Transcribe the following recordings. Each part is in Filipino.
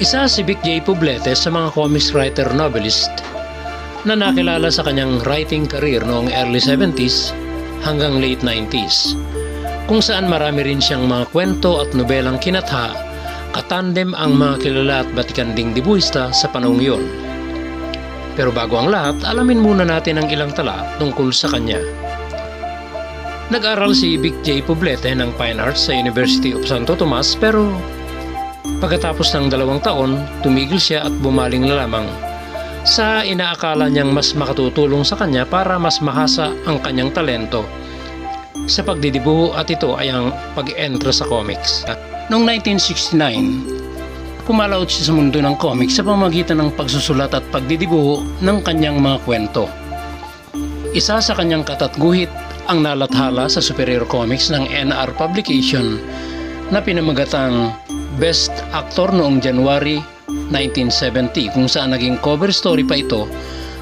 Isa si Vic J. Poblete sa mga comics writer novelist na nakilala sa kanyang writing career noong early 70s hanggang late 90s, kung saan marami rin siyang mga kwento at nobelang kinatha, katandem ang mga kilala at batikanding dibuhista sa panahong iyon. Pero bago ang lahat, alamin muna natin ang ilang tala tungkol sa kanya. Nag-aral si Vic J. Poblete ng Fine Arts sa University of Santo Tomas, pero pagkatapos ng 2 taon, tumigil siya at bumaling na lamang sa inaakala niyang mas makatutulong sa kanya para mas mahasa ang kanyang talento sa pagdidibuho, at ito ay ang pag-entra sa comics. Noong 1969, pumalaot siya sa mundo ng comics sa pamamagitan ng pagsusulat at pagdidibuho ng kanyang mga kwento. Isa sa kanyang katatguhit ang nalathala sa Superior Comics ng NR Publication na pinamagatang Best Actor noong January 1970, kung saan naging cover story pa ito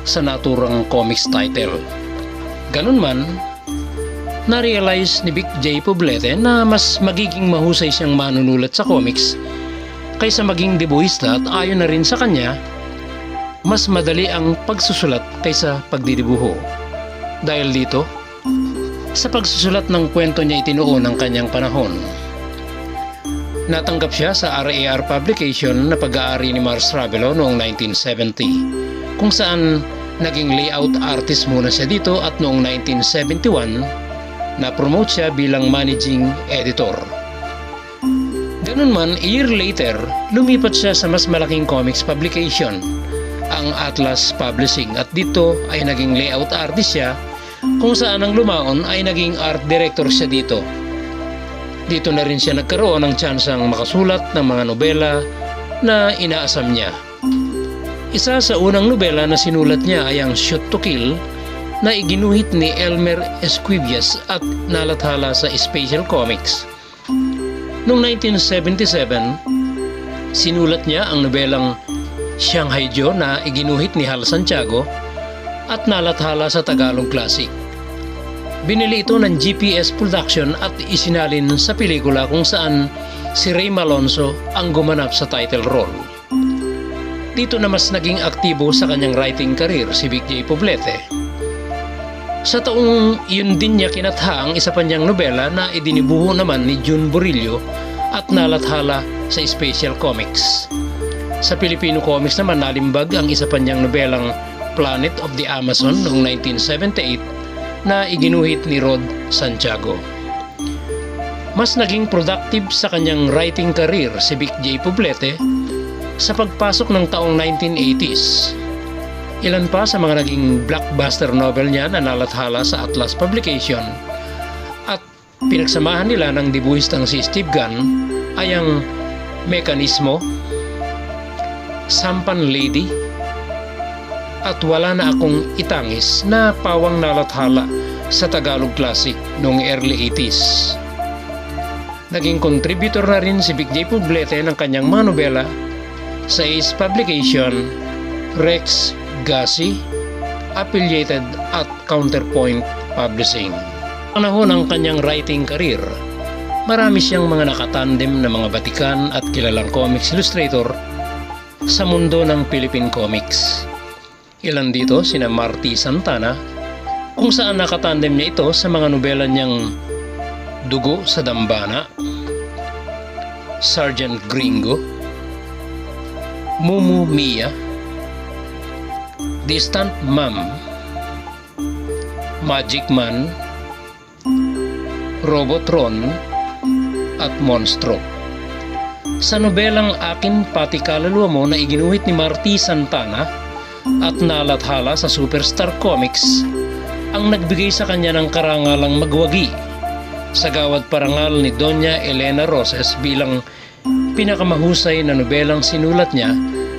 sa naturang comics title. Ganun man, na-realize ni Vic J. Poblete na mas magiging mahusay siyang manunulat sa comics kaysa maging dibuhista, at ayon na rin sa kanya, mas madali ang pagsusulat kaysa pagdidibuho. Dahil dito, sa pagsusulat ng kwento niya itinuon ang kanyang panahon. Natanggap siya sa RAR Publication na pag-aari ni Mars Ravelo noong 1970, kung saan naging layout artist muna siya dito, at noong 1971, na-promote siya bilang managing editor. Ganun man, a year later, lumipat siya sa mas malaking comics publication, ang Atlas Publishing, at dito ay naging layout artist siya, kung saan ang lumaon ay naging art director siya dito. Dito na rin siya nagkaroon ng tsansang makasulat ng mga nobela na inaasam niya. Isa sa unang nobela na sinulat niya ay ang Shoot to Kill na iginuhit ni Elmer Esquivias at nalathala sa Special Comics. Noong 1977, sinulat niya ang nobelang Shanghai Joe na iginuhit ni Hal Santiago at nalathala sa Tagalog Classic. Binili ito ng GPS Production at isinalin sa pelikula, kung saan si Ray Malonzo ang gumanap sa title role. Dito na mas naging aktibo sa kanyang writing career si Vic J. Poblete. Sa taong iyon din niya kinatha ang isa pa niyang nobela na idinibuho naman ni June Burillo at nalathala sa Special Comics. Sa Filipino Comics naman, nalimbag ang isa pa niyang nobelang Planet of the Amazon noong 1978 na iginuhit ni Rod Santiago. Mas naging productive sa kanyang writing career si Vic J. Poblete sa pagpasok ng taong 1980s. Ilan pa sa mga naging blockbuster novel niya na nalathala sa Atlas Publication at pinagsamahan nila ng dibuhistang si Steve Gunn ay ang Mekanismo, Sampan Lady, at Wala na Akong Itangis na pawang nalathala sa Tagalog Classic noong early 80s. Naging contributor na rin si Vic J. Poblete ng kanyang mga nobela sa Ace Publication, Rex Gassi, Affiliated at Counterpoint Publishing. Panahon ng kanyang writing career, marami siyang mga nakatandem na mga batikan at kilalang comics illustrator sa mundo ng Philippine Comics. Ilan dito sina Marty Santana, kung saan nakatandem niya ito sa mga nobela niyang Dugo sa Dambana, Sergeant Gringo, Mumu Mia, Distant Mom, Magic Man, Robotron, at Monstro. Sa nobelang Akin Pati Kaluluwa Mo na iginuhit ni Marty Santana at nalathala sa Superstar Comics, ang nagbigay sa kanya ng karangalang magwagi sa gawad parangal ni Doña Elena Roses bilang pinakamahusay na nobelang sinulat niya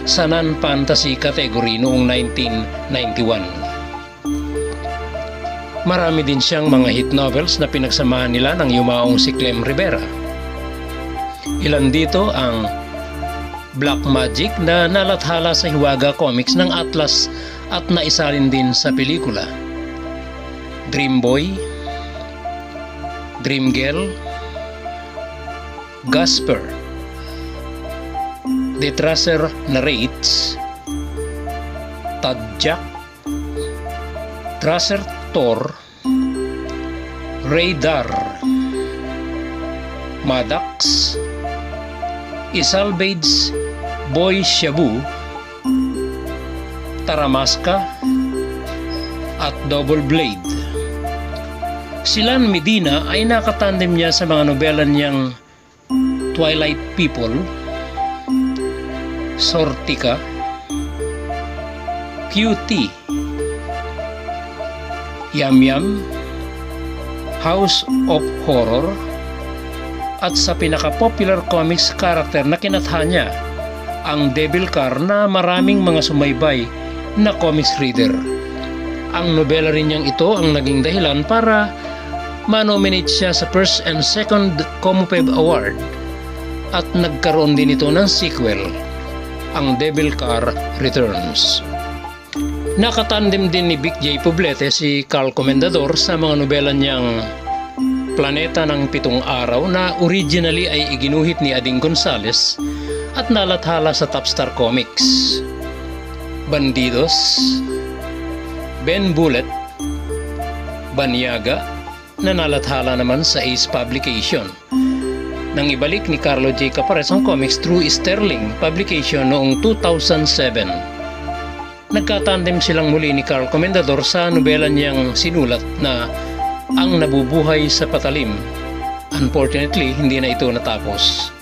sa non-fantasy category noong 1991. Marami din siyang mga hit novels na pinagsamahan nila ng yumaong si Clem Rivera. Ilan dito ang Black Magic na nalathala sa Hiwaga Comics ng Atlas at naisalin din sa pelikula, Dream Boy, Dream Girl, Gasper, De Trasser narrates, Tadjak, Trasser Tor, Radar, Maddox, Isalvades Boy Shabu, Taramaska, at Double Blade. Si Lan Medina ay nakatandem niya sa mga nobela niyang Twilight People, Sortika, QT, Yam Yam, House of Horror, at sa pinaka-popular comics character na kinatha niya, ang Devil Car, na maraming mga sumaybay na comics reader. Ang nobela rin niyang ito ang naging dahilan para ma-nominate siya sa first and second Comopeb Award, at nagkaroon din ito ng sequel, ang Devil Car Returns. Nakatandem din ni Vic J. Poblete si Carl Comendador sa mga nobela niyang Planeta ng Pitong Araw, na originally ay iginuhit ni Ading Gonzales at nalathala sa Topstar Comics. Bandidos, Ben Bullet, Banyaga, na nalathala naman sa Ace Publication. Nang ibalik ni Carlo J. Capares ang comics through Sterling Publication noong 2007. Nagkatandem silang muli ni Carl Comendador sa nobela niyang sinulat na Ang Nabubuhay sa Patalim. Unfortunately, hindi na ito natapos.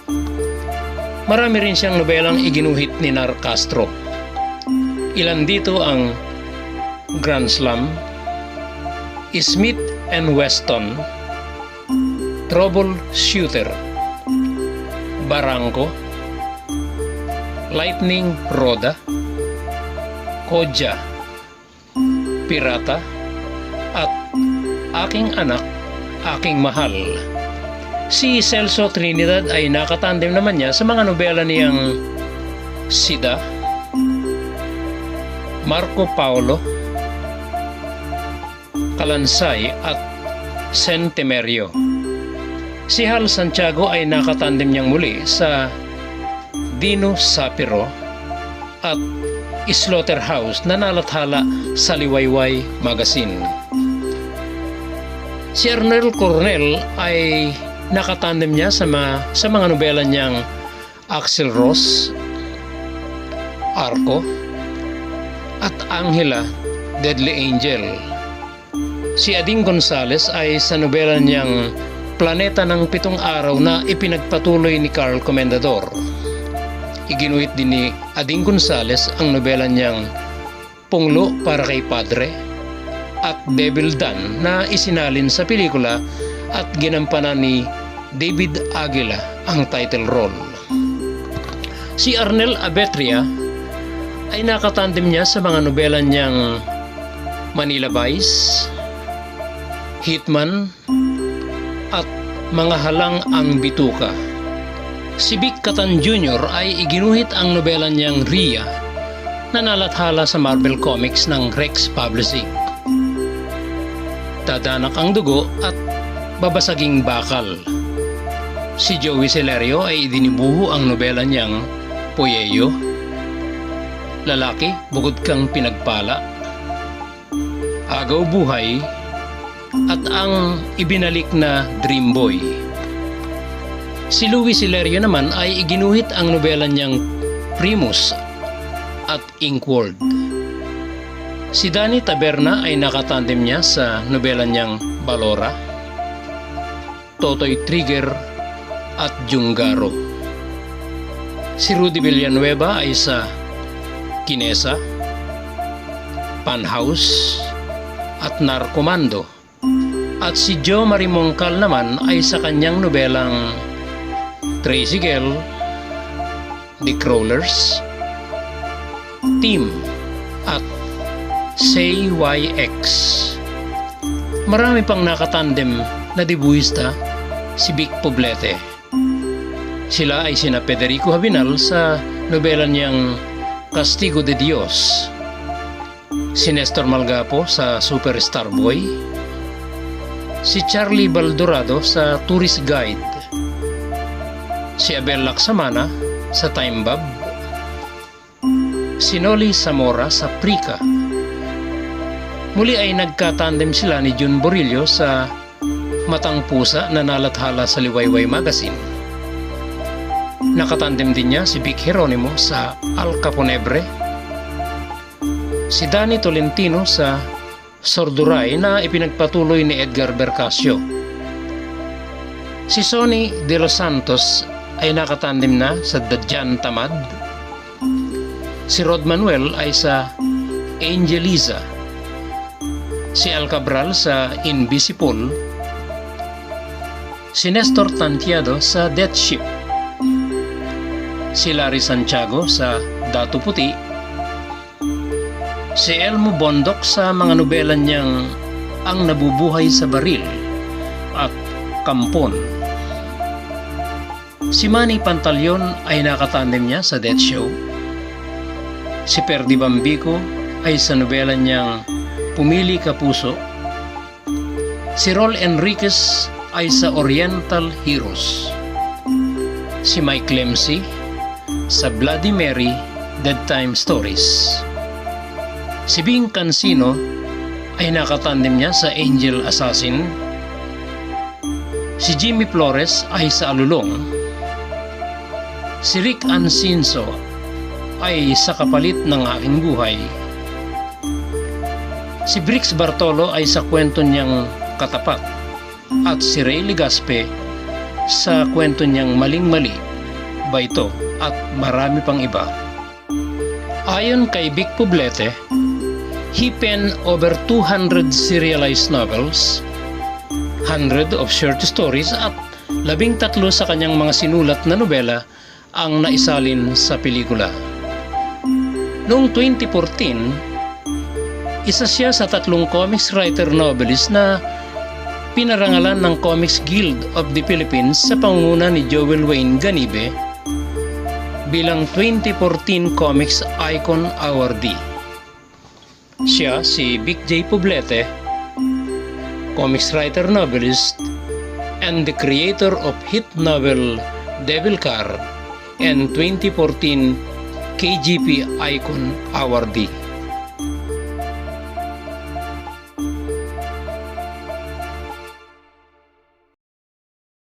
Marami rin siyang nobelang iginuhit ni Nar Castro. Ilan dito ang Grand Slam, Smith and Weston, Trouble Shooter, Barangko, Lightning Roda, Kodja, Pirata, at Aking Anak, Aking Mahal. Si Celso Trinidad ay nakatandem naman niya sa mga nobela niyang Sida, Marco Paulo, Kalansay, at Centemerio. Si Hal Santiago ay nakatandem niyang muli sa Dino Sapiro at Slaughterhouse, na nalathala sa Liwayway Magazine. Si Arnel Coronel ay nakatandem niya sa mga nobela niyang Axel Rose, Arco, at Angela, Deadly Angel. Si Ading Gonzales ay sa nobela niyang Planeta ng Pitong Araw, na ipinagpatuloy ni Carl Comendador. Iginuhit din ni Ading Gonzales ang nobela niyang Punglo para kay Padre at Devil Dan, na isinalin sa pelikula at ginampanan ni David Aguila ang title role. Si Arnel Avetria ay nakatandem niya sa mga nobela niyang Manila Vice, Hitman, at Mga Halang ang Bituka. Si Vic Catan Jr. ay iginuhit ang nobela niyang Ria, na nalathala sa Marvel Comics ng Rex Publishing. Dadanak ang Dugo at Babasaging Bakal. Si Joey Celerio ay idinibuho ang nobela niyang Poyeyo, Lalaki Bukod Kang Pinagpala, Agaw Buhay, at ang ibinalik na Dream Boy. Si Louis Celerio naman ay iginuhit ang nobela niyang Primus at Inkworld. Si Danny Taberna ay nakatandem niya sa nobela niyang Balora, Totoy Trigger, at Jungaro. Si Rudy Villanueva ay sa Kinesa, Panhouse, at Narcomando. At si Joe Marimongkal naman ay sa kanyang nobelang Tracy Gale, The Crawlers, Team, at Say YX. Marami pang nakatandem na debuhista si Vic Poblete. Sila ay sina Federico Habinal sa nobela niyang Castigo de Dios, si Nestor Malgapo sa Superstar Boy, si Charlie Baldorado sa Tourist Guide, si Abel Laksamana sa Time Bob, si Noli Zamora sa Prika. Muli ay nagkatandem sila ni Jun Borillo sa Matang Pusa na nalathala sa Liwayway Magazine. Nakatandem din niya si Vic Geronimo sa Al Caponebre, si Danny Tolentino sa Sorduray na ipinagpatuloy ni Edgar Bercasio. Si Sonny De Los Santos ay nakatandem na sa Dadyan Tamad. Si Rod Manuel ay sa Angeliza. Si Al Cabral sa Invisible. Si Nestor Tantiado sa Death Ship. Si Larry Santiago sa Datu Puti. Si Elmo Bondoc sa mga nobela niyang Ang Nabubuhay sa Baril at Kampon. Si Manny Pantaleon ay nakatandem niya sa Death Show. Si Perdi Bambico ay sa nobela niyang Pumili Ka Puso. Si Rol Enriquez ay sa Oriental Heroes. Si Mike Lemsey sa Bloody Mary Dead Time Stories. Si Bing Cansino ay nakatandem niya sa Angel Assassin. Si Jimmy Flores ay sa Alulong. Si Rick Ancinso ay sa Kapalit ng Aking Buhay. Si Brix Bartolo ay sa kwento niyang Katapat. At si Ray Legaspe sa kwento niyang Maling Mali, Baito at marami pang iba. Ayon kay Vic Poblete, he penned over 200 serialized novels, 100 of short stories at 13 sa kanyang mga sinulat na nobela ang naisalin sa pelikula. Noong 2014, isa siya sa 3 comics writer novelist na pinarangalan ng Comics Guild of the Philippines sa pangunguna ni Joel Wayne Ganibe bilang 2014 Comics Icon Awardee. Siya si Vic J. Poblete, comics writer novelist and the creator of hit novel Devil Car and 2014 KGP Icon Awardee.